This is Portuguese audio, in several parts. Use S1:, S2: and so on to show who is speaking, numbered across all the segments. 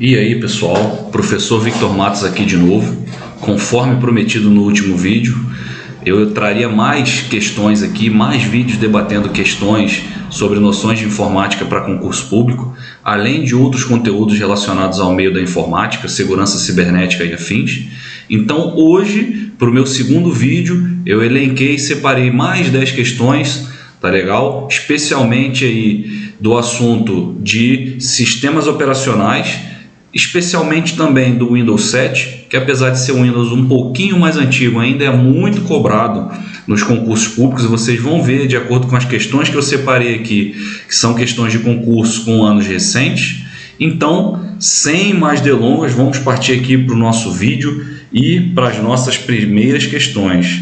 S1: E aí pessoal, professor Victor Matos aqui de novo. Conforme prometido no último vídeo, eu traria mais questões aqui, mais vídeos debatendo questões sobre noções de informática para concurso público, além de outros conteúdos relacionados ao meio da informática, segurança cibernética e afins. Então hoje, para o meu segundo vídeo, eu elenquei e separei mais 10 questões, tá legal? Especialmente aí do assunto de sistemas operacionais, especialmente também do Windows 7, que apesar de ser um Windows um pouquinho mais antigo, ainda é muito cobrado nos concursos públicos, e vocês vão ver, de acordo com as questões que eu separei aqui, que são questões de concurso com anos recentes. Então, sem mais delongas, vamos partir aqui para o nosso vídeo e para as nossas primeiras questões.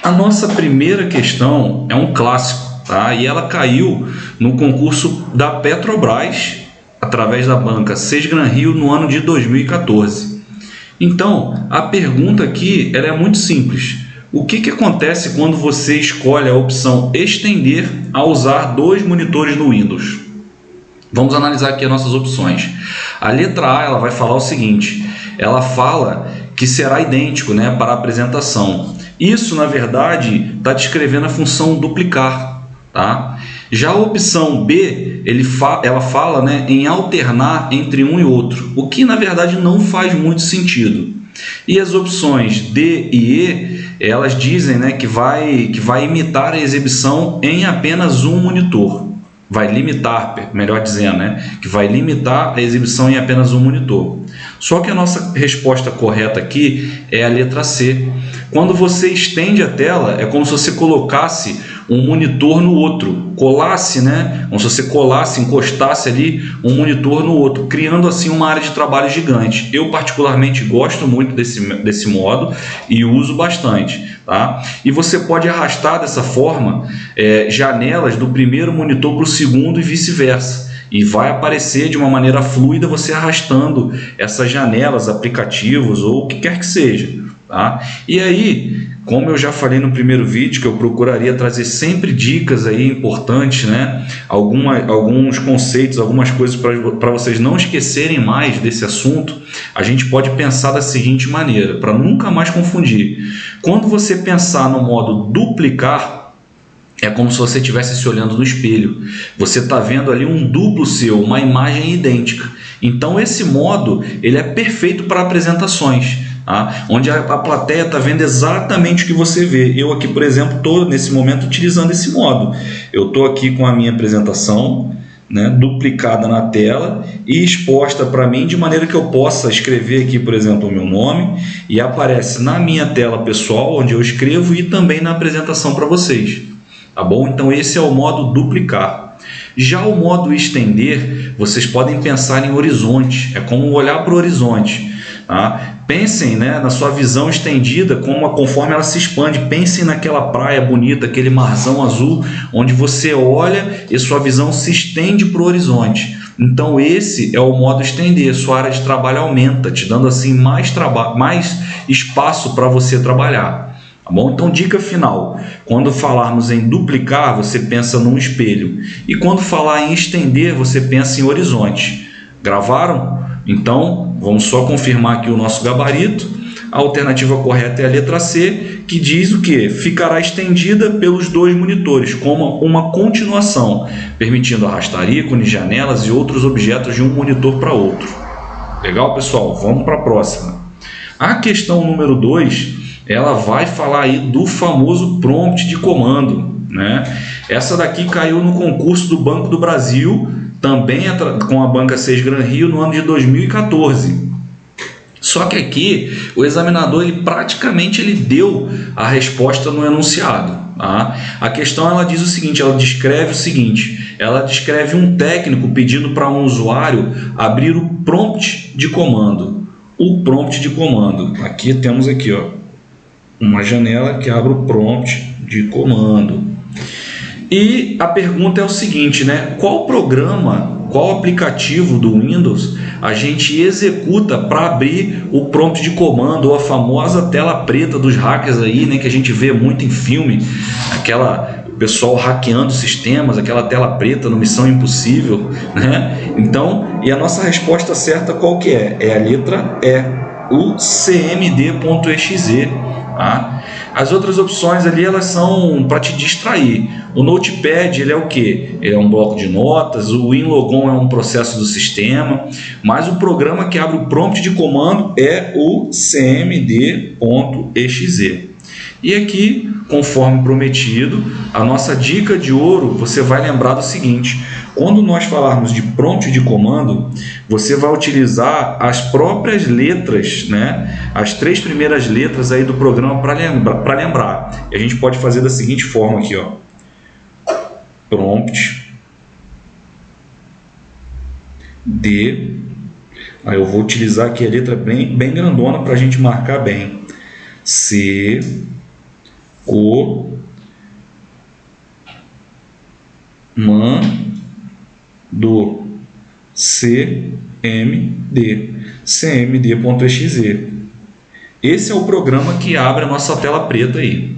S1: A nossa primeira questão é um clássico, tá? E ela caiu no concurso da Petrobras, através da banca Sesgran-Rio, no ano de 2014. Então, a pergunta aqui ela é muito simples. O que acontece quando você escolhe a opção estender a usar 2 monitores no Windows? Vamos analisar aqui as nossas opções. A letra A ela vai falar o seguinte, ela fala que será idêntico, né, para a apresentação. Isso, na verdade, está descrevendo a função duplicar, tá? Já a opção B, ela fala, né, em alternar entre um e outro, o que na verdade não faz muito sentido. E as opções D e E, elas dizem, né, que vai imitar a exibição em apenas um monitor. Vai limitar, melhor dizendo, né, que vai limitar a exibição em apenas um monitor. Só que a nossa resposta correta aqui é a letra C. Quando você estende a tela, é como se você colocasse um monitor no outro, colasse, né? Como se você colasse, encostasse ali um monitor no outro, criando assim uma área de trabalho gigante. Eu particularmente gosto muito desse modo e uso bastante, tá? E você pode arrastar dessa forma janelas do primeiro monitor para o segundo e vice-versa. E vai aparecer de uma maneira fluida você arrastando essas janelas, aplicativos ou o que quer que seja, tá? E aí, como eu já falei no primeiro vídeo, que eu procuraria trazer sempre dicas aí importantes, né? Alguns conceitos, algumas coisas para vocês não esquecerem mais desse assunto, a gente pode pensar da seguinte maneira, para nunca mais confundir. Quando você pensar no modo duplicar, é como se você estivesse se olhando no espelho. Você está vendo ali um duplo seu, uma imagem idêntica. Então esse modo ele é perfeito para apresentações, tá? Onde a plateia está vendo exatamente o que você vê. Eu aqui, por exemplo, estou nesse momento utilizando esse modo. Eu estou aqui com a minha apresentação, né, duplicada na tela e exposta para mim de maneira que eu possa escrever aqui, por exemplo, o meu nome, e aparece na minha tela pessoal, onde eu escrevo, e também na apresentação para vocês. Tá bom? Então esse é o modo duplicar. Já o modo estender, vocês podem pensar em horizonte, é como olhar para o horizonte, tá? Pensem, né, na sua visão estendida, conforme ela se expande. Pensem naquela praia bonita, aquele marzão azul, onde você olha e sua visão se estende para o horizonte. Então esse é o modo estender, sua área de trabalho aumenta, te dando assim mais espaço para você trabalhar. Tá bom? Então, dica final, quando falarmos em duplicar, você pensa num espelho, e quando falar em estender, você pensa em horizonte. Gravaram? Então, vamos só confirmar aqui o nosso gabarito. A alternativa correta é a letra C, que diz o que? Ficará estendida pelos 2 monitores, como uma continuação, permitindo arrastar ícones, janelas e outros objetos de um monitor para outro. Legal, pessoal? Vamos para a próxima. A questão número 2, ela vai falar aí do famoso prompt de comando, né? Essa daqui caiu no concurso do Banco do Brasil, também com a banca Sesgran-Rio, no ano de 2014. Só que aqui o examinador praticamente deu a resposta no enunciado, tá? A questão ela diz o seguinte, ela descreve um técnico pedindo para um usuário abrir o prompt de comando. O prompt de comando, aqui temos aqui, ó, uma janela que abre o prompt de comando. E a pergunta é o seguinte, né? Qual programa, qual aplicativo do Windows a gente executa para abrir o prompt de comando, ou a famosa tela preta dos hackers aí, né? Que a gente vê muito em filme, aquela pessoal hackeando sistemas, aquela tela preta no Missão Impossível, né? Então, e a nossa resposta certa qual que é? É a letra E, o cmd.exe, tá? As outras opções ali, elas são para te distrair. O Notepad, ele é o que? Ele é um bloco de notas, o WinLogon é um processo do sistema, mas o programa que abre o prompt de comando é o cmd.exe. E aqui, conforme prometido, a nossa dica de ouro, você vai lembrar do seguinte: quando nós falarmos de prompt de comando, você vai utilizar as próprias letras, né? As 3 primeiras letras aí do programa para lembrar. E a gente pode fazer da seguinte forma aqui, ó. Prompt de... Aí eu vou utilizar aqui a letra bem grandona para a gente marcar bem. C, O, do cmd.exe. Esse é o programa que abre a nossa tela preta aí.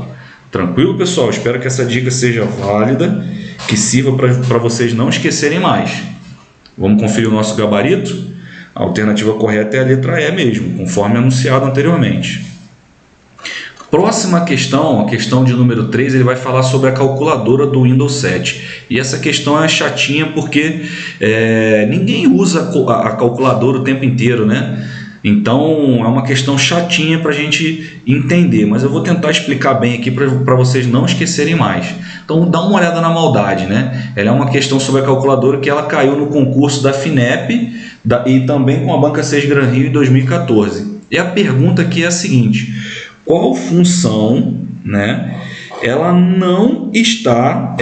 S1: Tranquilo, pessoal? Espero que essa dica seja válida, que sirva para vocês não esquecerem mais. Vamos conferir o nosso gabarito? A alternativa correta é a letra E mesmo, conforme anunciado anteriormente. Próxima questão, a questão de número 3, ele vai falar sobre a calculadora do Windows 7. E essa questão é chatinha porque ninguém usa a calculadora o tempo inteiro, né? Então é uma questão chatinha para a gente entender, mas eu vou tentar explicar bem aqui para vocês não esquecerem mais. Então dá uma olhada na maldade, né? Ela é uma questão sobre a calculadora que ela caiu no concurso da FINEP e também com a Banca 6 Gran Rio em 2014. E a pergunta aqui é a seguinte: qual função, né, ela não está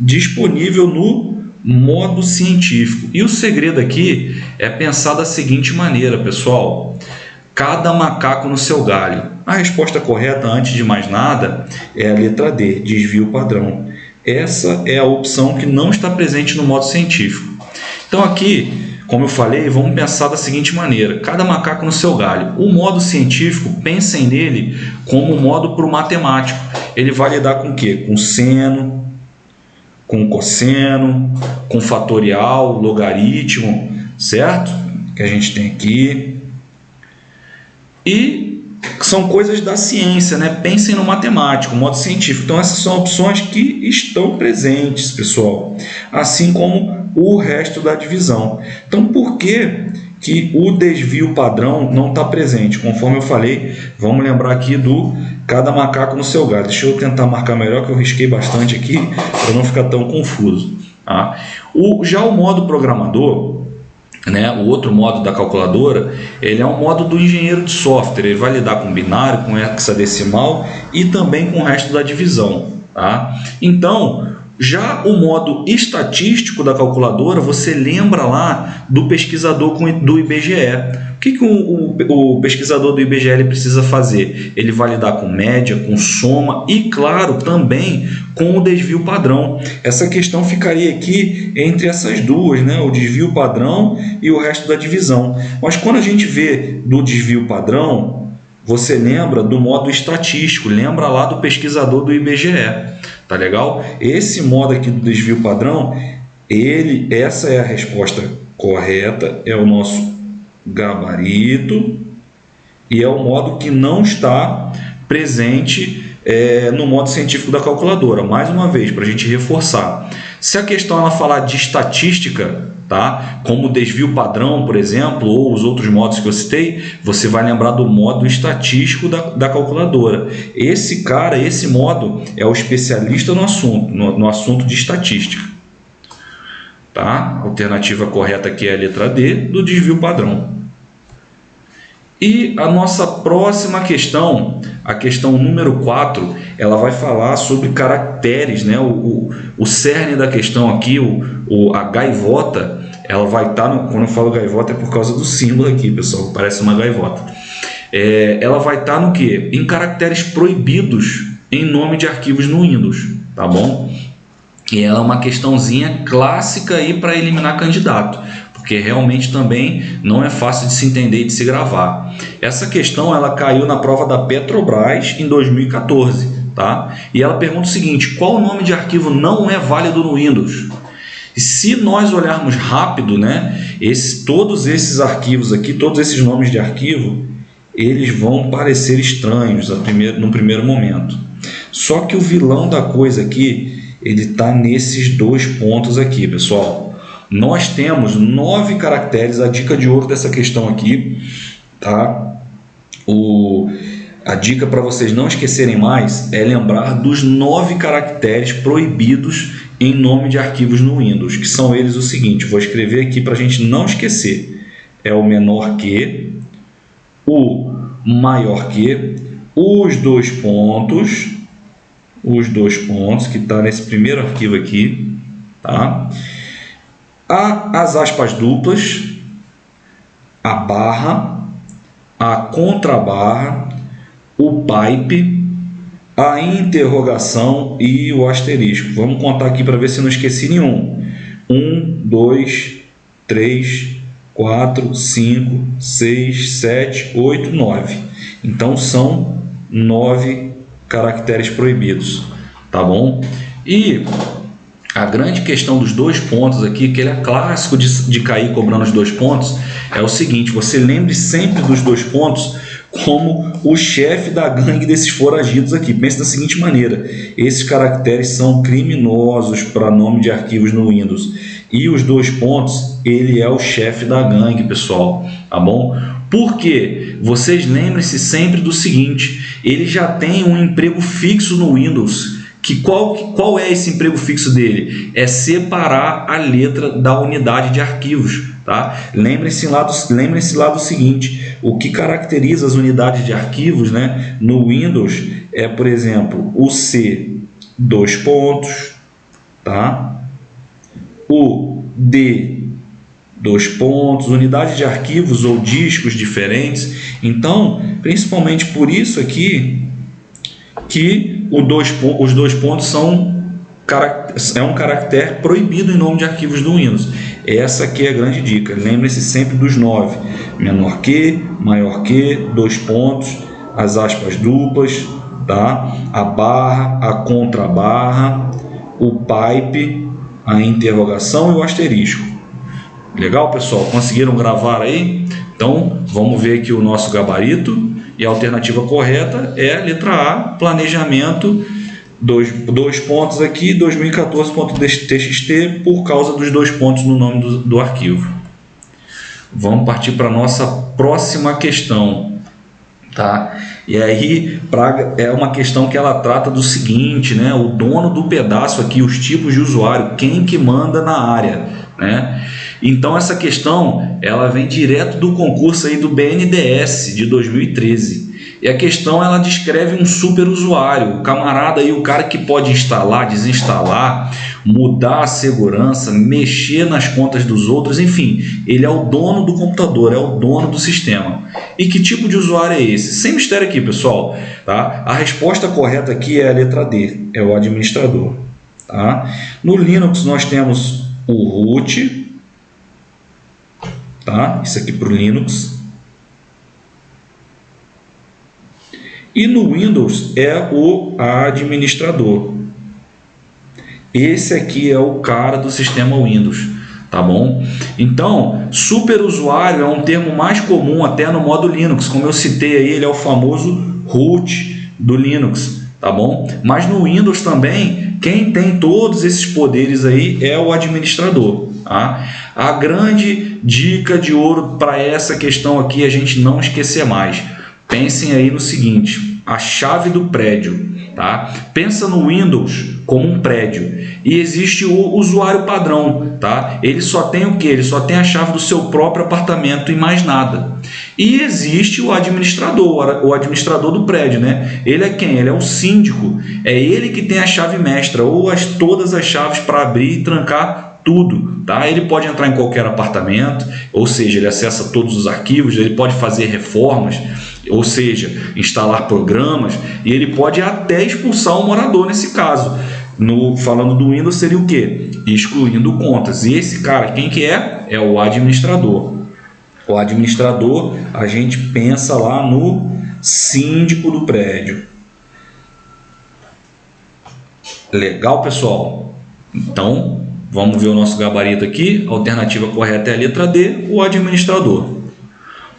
S1: disponível no modo científico? E o segredo aqui é pensar da seguinte maneira, pessoal: cada macaco no seu galho. A resposta correta, antes de mais nada, é a letra D, desvio padrão. Essa é a opção que não está presente no modo científico. Então aqui, como eu falei, vamos pensar da seguinte maneira: cada macaco no seu galho. O modo científico, pensem nele como um modo para o matemático. Ele vai lidar com o quê? Com seno, com cosseno, com fatorial, logaritmo, certo? Que a gente tem aqui. E são coisas da ciência, né? Pensem no matemático, modo científico. Então essas são opções que estão presentes, pessoal. Assim como o resto da divisão. Então por que o desvio padrão não está presente? Conforme eu falei, vamos lembrar aqui do cada macaco no seu galho. Deixa eu tentar marcar melhor, que eu risquei bastante aqui para não ficar tão confuso, tá? Já o modo programador, né, o outro modo da calculadora, ele é um modo do engenheiro de software. Ele vai lidar com binário, com hexadecimal e também com o resto da divisão, tá? Então, já o modo estatístico da calculadora, você lembra lá do pesquisador do IBGE. O que o pesquisador do IBGE ele precisa fazer? Ele vai lidar com média, com soma e, claro, também com o desvio padrão. Essa questão ficaria aqui entre essas duas, né? O desvio padrão e o resto da divisão. Mas quando a gente vê do desvio padrão, você lembra do modo estatístico, lembra lá do pesquisador do IBGE. Tá legal? Esse modo aqui do desvio padrão, essa é a resposta correta, é o nosso gabarito e é o modo que não está presente no modo científico da calculadora. Mais uma vez, para a gente reforçar, se a questão ela falar de estatística, tá? Como o desvio padrão, por exemplo, ou os outros modos que eu citei, você vai lembrar do modo estatístico da calculadora. Esse modo é o especialista no assunto de estatística. Tá? A alternativa correta aqui é a letra D, do desvio padrão. E a nossa próxima questão, a questão número 4, ela vai falar sobre caracteres, né? O cerne da questão aqui, a gaivota, ela vai estar, quando eu falo gaivota é por causa do símbolo aqui, pessoal, parece uma gaivota. Ela vai estar no quê? Em caracteres proibidos em nome de arquivos no Windows, tá bom? E ela é uma questãozinha clássica aí para eliminar candidato, porque realmente também não é fácil de se entender e de se gravar. Essa questão ela caiu na prova da Petrobras em 2014, tá? E ela pergunta o seguinte: qual nome de arquivo não é válido no Windows? E se nós olharmos rápido, né, todos esses arquivos aqui, todos esses nomes de arquivo, eles vão parecer estranhos no primeiro momento. Só que o vilão da coisa aqui, ele está nesses 2 pontos aqui, pessoal. Nós temos 9 caracteres. A dica de ouro dessa questão aqui, tá? A dica para vocês não esquecerem mais é lembrar dos 9 caracteres proibidos em nome de arquivos no Windows, que são eles o seguinte: vou escrever aqui para a gente não esquecer. É o menor que, o maior que, os 2 pontos, que está nesse primeiro arquivo aqui, tá? As aspas duplas, a barra, a contrabarra, o pipe, a interrogação e o asterisco. Vamos contar aqui para ver se não esqueci nenhum. 1, 2, 3, 4, 5, 6, 7, 8, 9. Então são 9 caracteres proibidos, tá bom? E a grande questão dos 2 pontos aqui, que ele é clássico de cair cobrando os 2 pontos, é o seguinte: você lembre sempre dos 2 pontos como o chefe da gangue desses foragidos aqui. Pense da seguinte maneira: esses caracteres são criminosos para nome de arquivos no Windows, e os 2 pontos, ele é o chefe da gangue, pessoal, tá bom? Por quê? Vocês lembrem-se sempre do seguinte: ele já tem um emprego fixo no Windows. Qual é esse emprego fixo dele? É separar a letra da unidade de arquivos, tá? Lembrem-se lá do seguinte: o que caracteriza as unidades de arquivos, né, no Windows é, por exemplo, o C, 2 pontos, tá? O D, 2 pontos, unidade de arquivos ou discos diferentes. Então, principalmente por isso aqui, que os 2 pontos são um caractere proibido em nome de arquivos do Windows. Essa aqui é a grande dica. Lembre-se sempre dos 9: menor que, maior que, 2 pontos, as aspas duplas, tá? A barra, a contrabarra, o pipe, a interrogação e o asterisco. Legal, pessoal? Conseguiram gravar aí? Então, vamos ver aqui o nosso gabarito. E a alternativa correta é a letra A, planejamento, 2 pontos aqui, 2014.txt, por causa dos 2 pontos no nome do arquivo. Vamos partir para a nossa próxima questão, tá? E aí é uma questão que ela trata do seguinte, né? O dono do pedaço aqui, os tipos de usuário, quem que manda na área, né? Então essa questão, ela vem direto do concurso aí do BNDES de 2013. E a questão, ela descreve um super usuário, o camarada aí, o cara que pode instalar, desinstalar, mudar a segurança, mexer nas contas dos outros, enfim, ele é o dono do computador, é o dono do sistema. E que tipo de usuário é esse? Sem mistério aqui, pessoal, tá? A resposta correta aqui é a letra D, é o administrador, tá? No Linux nós temos o root, tá? Isso aqui para o Linux. E no Windows é o administrador. Esse aqui é o cara do sistema Windows, tá bom? Então, superusuário é um termo mais comum até no modo Linux. Como eu citei aí, ele é o famoso root do Linux, tá bom? Mas no Windows também, quem tem todos esses poderes aí é o administrador, tá? A grande dica de ouro para essa questão aqui é a gente não esquecer mais. Pensem aí no seguinte: a chave do prédio, tá? Pensa no Windows como um prédio e existe o usuário padrão, tá? Ele só tem o quê? Ele só tem a chave do seu próprio apartamento e mais nada. E existe o administrador do prédio, né? Ele é quem? Ele é o síndico. É ele que tem a chave mestra ou todas as chaves para abrir e trancar tudo, tá? Ele pode entrar em qualquer apartamento, ou seja, ele acessa todos os arquivos, ele pode fazer reformas, ou seja, instalar programas, e ele pode até expulsar um morador nesse caso. Falando do Windows, seria o quê? Excluindo contas. E esse cara, quem que é? É o administrador. O administrador, a gente pensa lá no síndico do prédio. Legal, pessoal? Então, vamos ver o nosso gabarito aqui. A alternativa correta é a letra D, o administrador.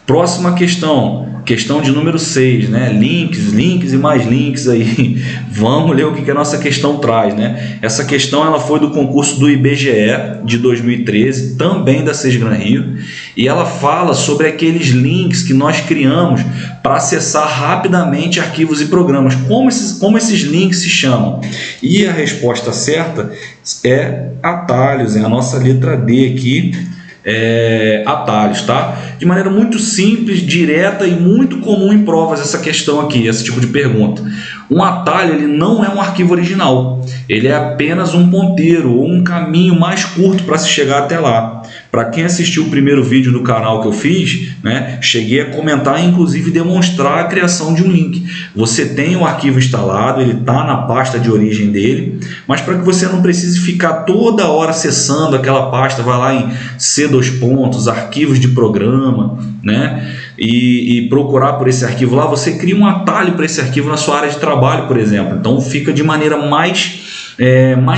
S1: Próxima questão, questão de número 6, né? Links e mais links aí. Vamos ler o que a nossa questão traz, né? Essa questão ela foi do concurso do IBGE de 2013, também da Sesgran Rio, e ela fala sobre aqueles links que nós criamos para acessar rapidamente arquivos e programas. Como esses links se chamam? E a resposta certa é atalhos, é a nossa letra D aqui. Atalhos, tá? De maneira muito simples, direta e muito comum em provas essa questão aqui, esse tipo de pergunta. Um atalho ele não é um arquivo original, ele é apenas um ponteiro ou um caminho mais curto para se chegar até lá. Para quem assistiu o primeiro vídeo do canal que eu fiz, né, cheguei a comentar e inclusive demonstrar a criação de um link. Você tem o arquivo instalado, ele está na pasta de origem dele, mas para que você não precise ficar toda hora acessando aquela pasta, vai lá em C2 arquivos de programa, né, e procurar por esse arquivo lá, você cria um atalho para esse arquivo na sua área de trabalho, por exemplo. Então fica de maneira mais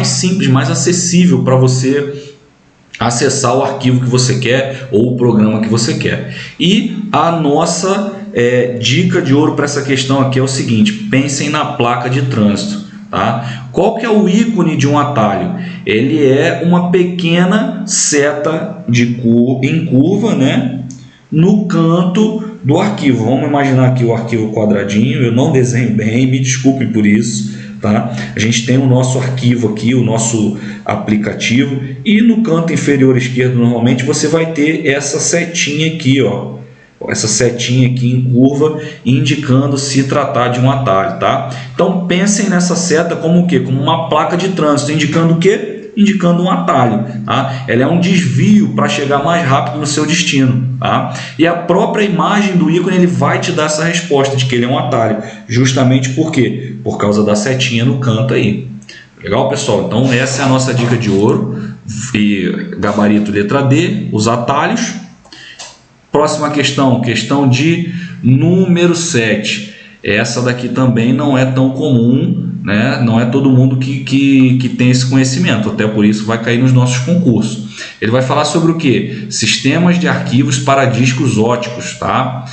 S1: simples, mais acessível para você acessar o arquivo que você quer ou o programa que você quer. E a nossa dica de ouro para essa questão aqui é o seguinte: pensem na placa de trânsito, tá? Qual que é o ícone de um atalho? Ele é uma pequena seta em curva, né, no canto do arquivo. Vamos imaginar aqui o arquivo quadradinho, eu não desenho bem, me desculpe por isso. Tá? A gente tem o nosso arquivo aqui, o nosso aplicativo, e no canto inferior esquerdo normalmente você vai ter essa setinha aqui, ó, essa setinha aqui em curva indicando se tratar de um atalho, tá? Então pensem nessa seta como o quê? Como uma placa de trânsito, indicando o quê? Indicando um atalho, tá? Ela é um desvio para chegar mais rápido no seu destino, tá? E a própria imagem do ícone ele vai te dar essa resposta de que ele é um atalho, justamente por quê? Por causa da setinha no canto aí. Legal, pessoal? Então essa é a nossa dica de ouro, e gabarito letra D, os atalhos. Próxima questão, questão de número 7. Essa daqui também não é tão comum, né? Não é todo mundo que tem esse conhecimento, até por isso vai cair nos nossos concursos. Ele vai falar sobre o que? Sistemas de arquivos para discos óticos, tá?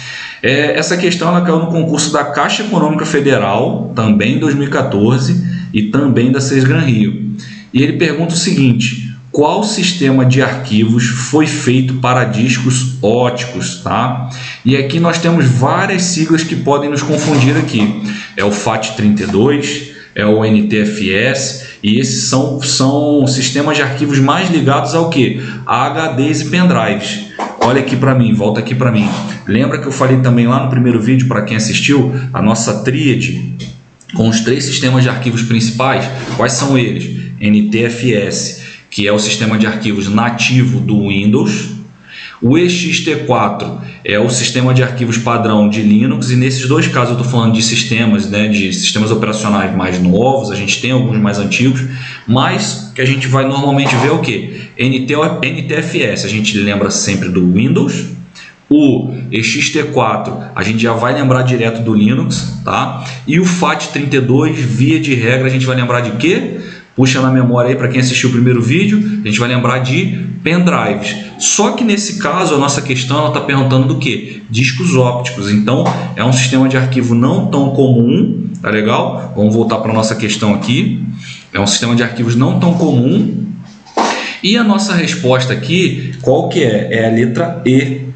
S1: Essa questão ela caiu no concurso da Caixa Econômica Federal, também em 2014, e também da Sesgran Rio. E ele pergunta o seguinte: qual sistema de arquivos foi feito para discos óticos, tá? E aqui nós temos várias siglas que podem nos confundir aqui. É o FAT32, é o NTFS, e esses são sistemas de arquivos mais ligados ao que? A HDs e pendrives. Olha aqui para mim, volta aqui para mim. Lembra que eu falei também lá no primeiro vídeo, para quem assistiu, a nossa tríade com os 3 sistemas de arquivos principais? Quais são eles? NTFS, que é o sistema de arquivos nativo do Windows. O ext4 é o sistema de arquivos padrão de Linux, e nesses dois casos eu estou falando de sistemas, né, de sistemas operacionais mais novos. A gente tem alguns mais antigos, mas que a gente vai normalmente ver o que? NTFS, a gente lembra sempre do Windows. O ext4 a gente já vai lembrar direto do Linux, tá? E o FAT32, via de regra, a gente vai lembrar de quê? Puxa na memória aí para quem assistiu o primeiro vídeo, a gente vai lembrar de pendrives. Só que nesse caso a nossa questão está perguntando do que? Discos ópticos. Então é um sistema de arquivo não tão comum, tá legal? Vamos voltar para a nossa questão aqui. É um sistema de arquivos não tão comum. E a nossa resposta aqui, qual que é? É a letra E.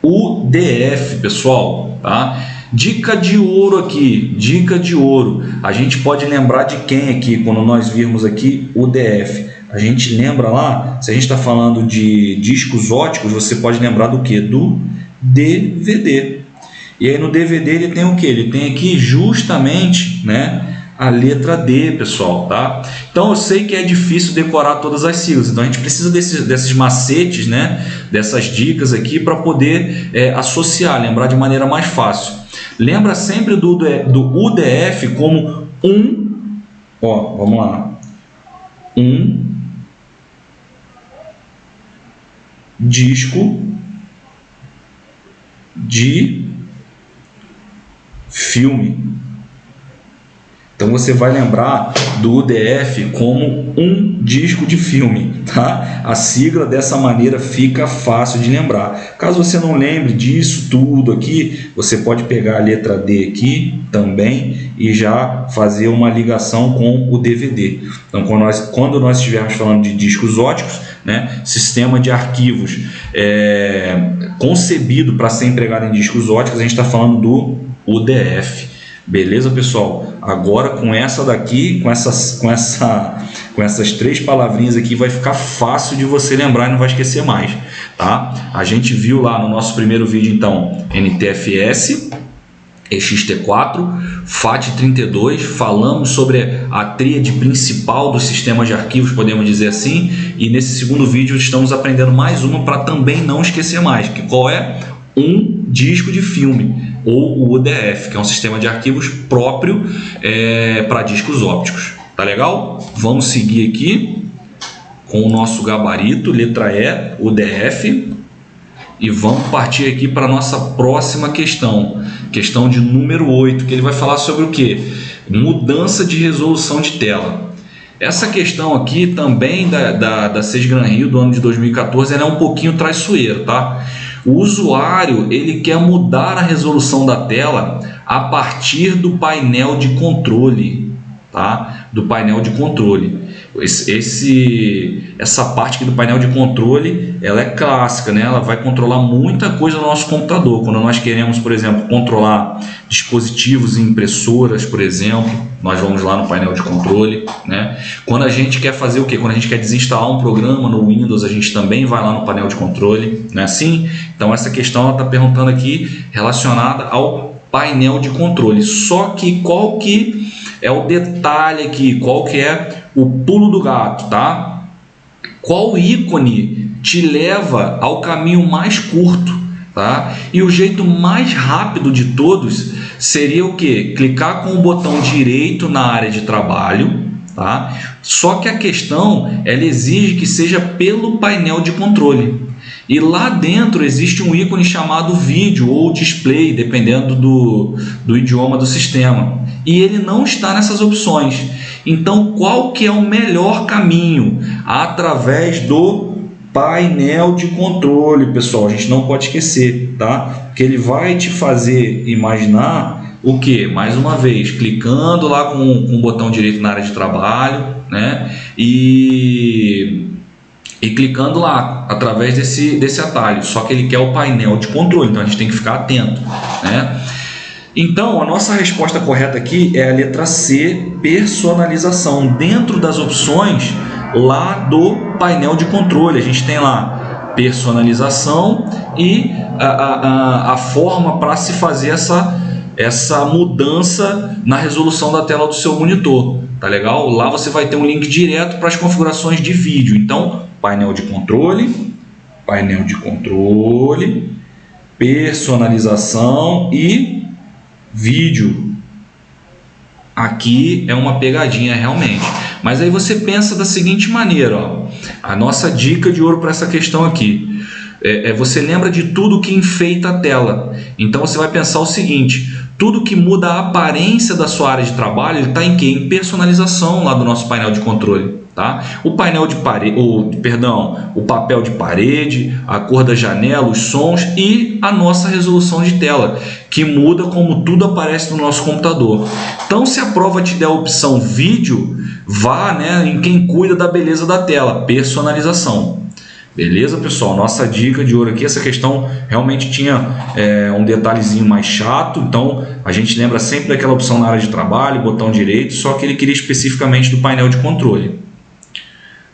S1: UDF, pessoal, tá? Dica de ouro aqui, dica de ouro. A gente pode lembrar de quem aqui, quando nós virmos aqui UDF? A gente lembra lá, se a gente está falando de discos óticos, você pode lembrar do que? Do DVD. E aí no DVD ele tem o que? Ele tem aqui justamente, né, a letra D, pessoal, tá? Então eu sei que é difícil decorar todas as siglas, então a gente precisa desses macetes, né, dessas dicas aqui para poder associar, lembrar de maneira mais fácil. Lembra sempre do UDF como vamos lá, disco de filme. Então você vai lembrar do UDF como um disco de filme, tá? A sigla dessa maneira fica fácil de lembrar. Caso você não lembre disso tudo aqui, você pode pegar a letra D aqui também e já fazer uma ligação com o DVD. Então, quando nós estivermos falando de discos óticos, né, sistema de arquivos concebido para ser empregado em discos óticos, a gente está falando do UDF. Beleza, pessoal? Agora com essa daqui, com essas 3 palavrinhas aqui, vai ficar fácil de você lembrar e não vai esquecer mais, tá? A gente viu lá no nosso primeiro vídeo, então, NTFS, EXT4, FAT32, falamos sobre a tríade principal dos sistemas de arquivos, podemos dizer assim, e nesse segundo vídeo estamos aprendendo mais uma para também não esquecer mais, que qual é? Um disco de filme, ou o UDF, que é um sistema de arquivos próprio para discos ópticos. Tá legal? Vamos seguir aqui com o nosso gabarito, letra E, UDF, e vamos partir aqui para a nossa próxima questão de número 8, que ele vai falar sobre o que? Mudança de resolução de tela. Essa questão aqui também da SESGran Rio do ano de 2014, ela é um pouquinho traiçoeira, tá? O usuário ele quer mudar a resolução da tela a partir do painel de controle, tá? Do painel de controle. Essa parte aqui do painel de controle, ela é clássica, né? Ela vai controlar muita coisa no nosso computador. Quando nós queremos, por exemplo, controlar dispositivos e impressoras, por exemplo, nós vamos lá no painel de controle, né? Quando a gente quer fazer o quê? Quando a gente quer desinstalar um programa no Windows, a gente também vai lá no painel de controle, não é assim? Então essa questão está perguntando aqui relacionada ao painel de controle. Só que qual que é o detalhe aqui? Qual que é o pulo do gato, tá? Qual ícone te leva ao caminho mais curto, tá? E o jeito mais rápido de todos seria o que? Clicar com o botão direito na área de trabalho, tá? Só que a questão, ela exige que seja pelo painel de controle. E lá dentro existe um ícone chamado vídeo ou display, dependendo do idioma do sistema. E ele não está nessas opções. Então, qual que é o melhor caminho? Através do painel de controle, pessoal. A gente não pode esquecer, tá? Que ele vai te fazer imaginar o que? Mais uma vez, clicando lá com o botão direito na área de trabalho, né? E clicando lá através desse atalho, só que ele quer o painel de controle, então a gente tem que ficar atento, né? Então a nossa resposta correta aqui é a letra C, personalização. Dentro das opções lá do painel de controle, a gente tem lá personalização e a forma para se fazer essa mudança na resolução da tela do seu monitor, tá legal? Lá você vai ter um link direto para as configurações de vídeo. Então painel de controle, personalização e vídeo. Aqui é uma pegadinha realmente. Mas aí você pensa da seguinte maneira, ó, a nossa dica de ouro para essa questão aqui. Você lembra de tudo que enfeita a tela. Então você vai pensar o seguinte: tudo que muda a aparência da sua área de trabalho está em quê? Em personalização lá do nosso painel de controle. Tá? O painel de parede, o papel de parede, a cor da janela, os sons e a nossa resolução de tela, que muda como tudo aparece no nosso computador. Então, se a prova te der a opção vídeo, vá, né, em quem cuida da beleza da tela, personalização. Beleza, pessoal? Nossa dica de ouro aqui, essa questão realmente tinha um detalhezinho mais chato, então a gente lembra sempre daquela opção na área de trabalho, botão direito, só que ele queria especificamente do painel de controle.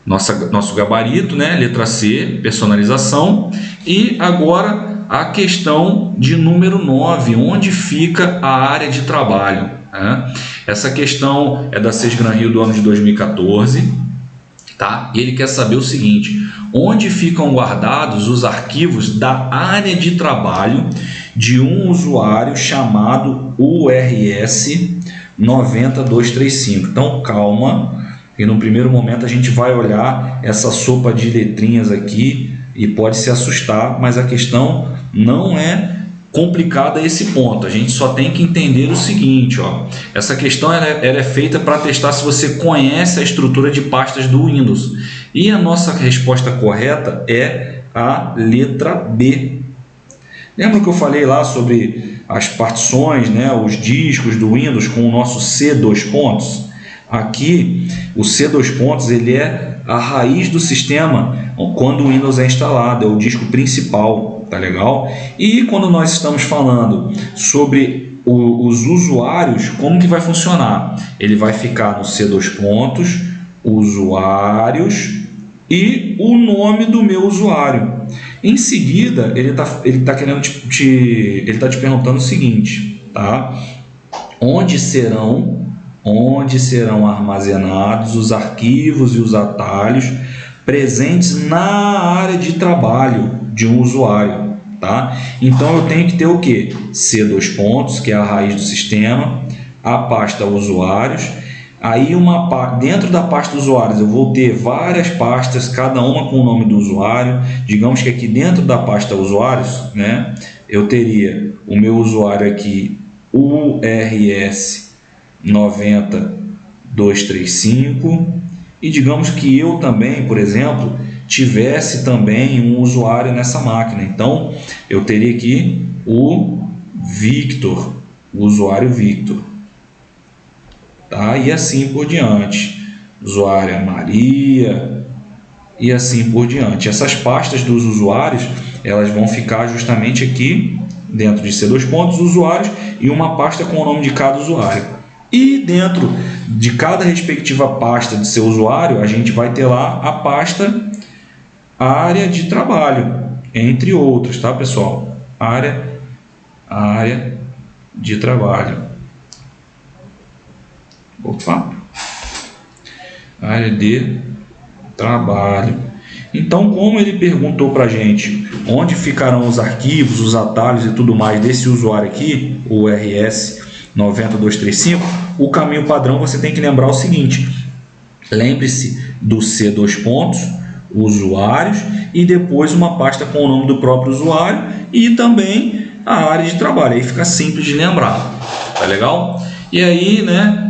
S1: Nosso gabarito, né? Letra C, personalização. E agora a questão de número 9, onde fica a área de trabalho, né? Essa questão é da SESGran Rio do ano de 2014, tá? E ele quer saber o seguinte: onde ficam guardados os arquivos da área de trabalho de um usuário chamado URS 90235. Então calma, e no primeiro momento a gente vai olhar essa sopa de letrinhas aqui e pode se assustar, mas a questão não é complicado a esse ponto. A gente só tem que entender o seguinte, ó. Essa questão ela é feita para testar se você conhece a estrutura de pastas do Windows. E a nossa resposta correta é a letra B. Lembra que eu falei lá sobre as partições, né, os discos do Windows com o nosso C2 pontos? Aqui, o C2 pontos ele é a raiz do sistema quando o Windows é instalado, é o disco principal, tá legal? E quando nós estamos falando sobre os usuários, como que vai funcionar? Ele vai ficar no C2 pontos, usuários e o nome do meu usuário. Em seguida, ele tá querendo ele tá te perguntando o seguinte, tá? Onde serão armazenados os arquivos e os atalhos presentes na área de trabalho de um usuário, tá? Então eu tenho que ter o que? C2 pontos, que é a raiz do sistema, a pasta usuários. Aí dentro da pasta usuários eu vou ter várias pastas, cada uma com o nome do usuário. Digamos que aqui dentro da pasta usuários, né, eu teria o meu usuário aqui, URS 90235, e digamos que eu também, por exemplo, tivesse também um usuário nessa máquina. Então eu teria aqui o Victor, o usuário Victor. Tá? E assim por diante, usuária Maria e assim por diante. Essas pastas dos usuários, elas vão ficar justamente aqui dentro de C2 pontos, usuários, e uma pasta com o nome de cada usuário. E dentro de cada respectiva pasta de seu usuário, a gente vai ter lá a pasta área de trabalho, entre outros, tá, pessoal? Área de trabalho. Opa! Área de trabalho. Então, como ele perguntou para a gente onde ficarão os arquivos, os atalhos e tudo mais desse usuário aqui, o RS 90235, o caminho padrão você tem que lembrar o seguinte: lembre-se do C2 pontos, usuários, e depois uma pasta com o nome do próprio usuário e também a área de trabalho. Aí fica simples de lembrar, tá legal? E aí, né?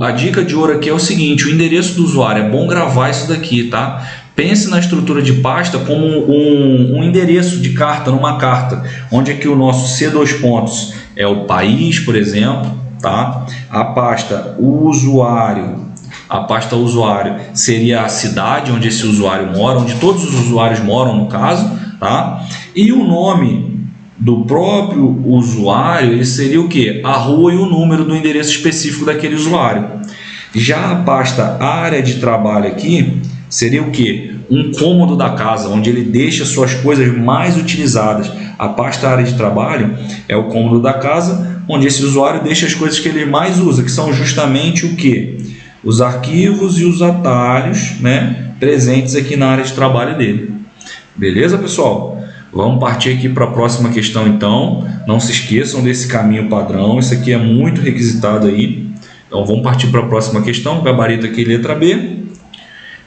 S1: A dica de ouro aqui é o seguinte: o endereço do usuário, é bom gravar isso daqui, tá? Pense na estrutura de pasta como um endereço de carta, numa carta, onde aqui o nosso C2 pontos é o país, por exemplo, tá? A pasta usuário seria a cidade onde esse usuário mora, onde todos os usuários moram, no caso, tá? E o nome do próprio usuário, ele seria o que? A rua e o número do endereço específico daquele usuário. Já a pasta área de trabalho aqui seria o que? Um cômodo da casa, onde ele deixa suas coisas mais utilizadas. A pasta área de trabalho é o cômodo da casa, onde esse usuário deixa as coisas que ele mais usa, que são justamente o que? Os arquivos e os atalhos, né, presentes aqui na área de trabalho dele. Beleza, pessoal? Vamos partir aqui para a próxima questão, então. Não se esqueçam desse caminho padrão. Isso aqui é muito requisitado aí. Então, vamos partir para a próxima questão. Gabarito aqui, letra B.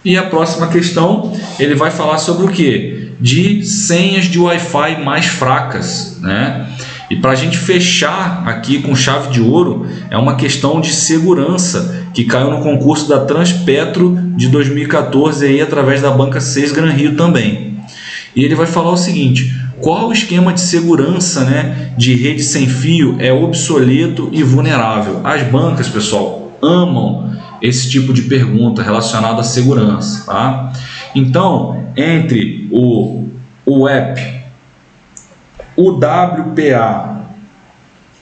S1: E a próxima questão, ele vai falar sobre o quê? De senhas de Wi-Fi mais fracas, né? E para a gente fechar aqui com chave de ouro, é uma questão de segurança que caiu no concurso da Transpetro de 2014, aí, através da banca 6 Gran Rio também. E ele vai falar o seguinte: qual o esquema de segurança, né, de rede sem fio é obsoleto e vulnerável? As bancas, pessoal, amam esse tipo de pergunta relacionada à segurança, tá? Então, entre o WEP, o WPA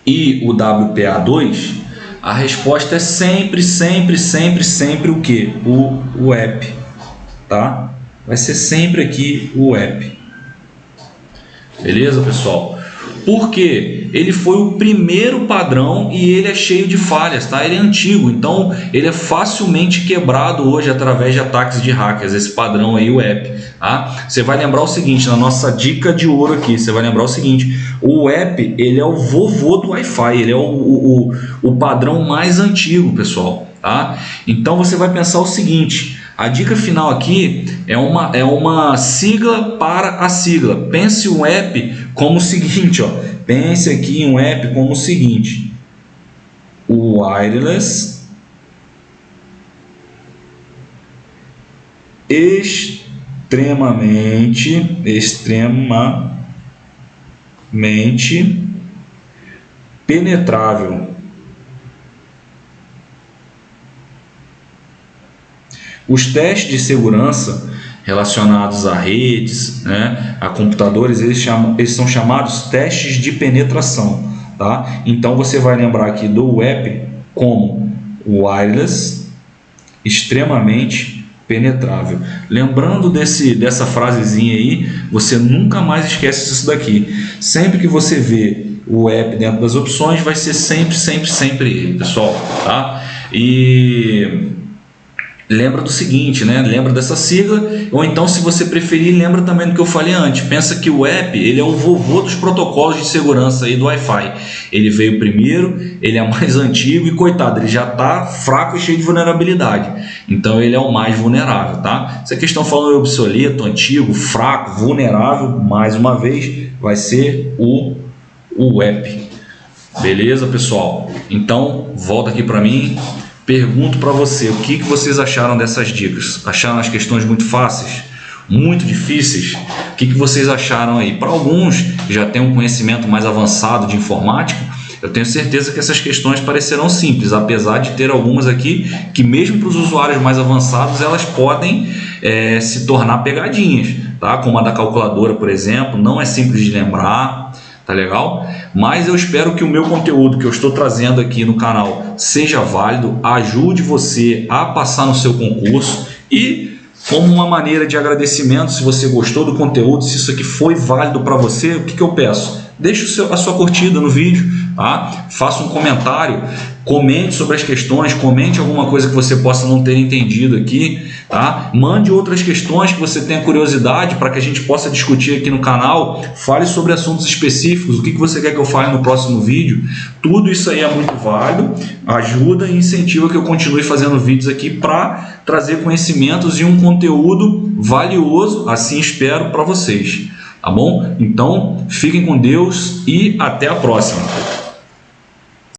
S1: e o WPA2, a resposta é sempre o que? O WEP, tá? Vai ser sempre aqui o WEP. Beleza, pessoal? Porque ele foi o primeiro padrão e ele é cheio de falhas, tá? Ele é antigo, então ele é facilmente quebrado hoje através de ataques de hackers, esse padrão aí, o WEP, tá? Você vai lembrar o seguinte, na nossa dica de ouro aqui, você vai lembrar o seguinte: o WEP, ele é o vovô do Wi-Fi, ele é o padrão mais antigo, pessoal, tá? Então você vai pensar o seguinte: A dica final aqui é uma sigla para a sigla. Pense um app como o seguinte, ó. Pense aqui em um app como o seguinte: wireless extremamente penetrável. Os testes de segurança relacionados a redes, né, a computadores, eles são chamados testes de penetração, tá? Então você vai lembrar aqui do app como wireless extremamente penetrável. Lembrando dessa frasezinha aí, você nunca mais esquece disso daqui. Sempre que você vê o app dentro das opções, vai ser sempre ele, pessoal, tá? E lembra do seguinte, né? Lembra dessa sigla, ou então, se você preferir, lembra também do que eu falei antes. Pensa que o app, ele é o vovô dos protocolos de segurança aí do Wi-Fi. Ele veio primeiro, ele é mais antigo e, coitado, ele já está fraco e cheio de vulnerabilidade. Então ele é o mais vulnerável, tá? Se a questão falando é obsoleto, antigo, fraco, vulnerável, mais uma vez, vai ser o app. Beleza, pessoal? Então, volta aqui para mim. Pergunto para você, o que vocês acharam dessas dicas? Acharam as questões muito fáceis? Muito difíceis? O que vocês acharam aí? Para alguns que já têm um conhecimento mais avançado de informática, eu tenho certeza que essas questões parecerão simples, apesar de ter algumas aqui que, mesmo para os usuários mais avançados, elas podem se tornar pegadinhas, tá? Como a da calculadora, por exemplo, não é simples de lembrar. Tá legal? Mas eu espero que o meu conteúdo que eu estou trazendo aqui no canal seja válido, ajude você a passar no seu concurso e, como uma maneira de agradecimento, se você gostou do conteúdo, se isso aqui foi válido para você, o que eu peço? Deixe a sua curtida no vídeo, tá? Faça um comentário, comente sobre as questões, comente alguma coisa que você possa não ter entendido aqui, tá? Mande outras questões que você tenha curiosidade para que a gente possa discutir aqui no canal. Fale sobre assuntos específicos, o que você quer que eu fale no próximo vídeo. Tudo isso aí é muito válido, ajuda e incentiva que eu continue fazendo vídeos aqui para trazer conhecimentos e um conteúdo valioso, assim espero, para vocês. Tá bom? Então, fiquem com Deus e até a próxima.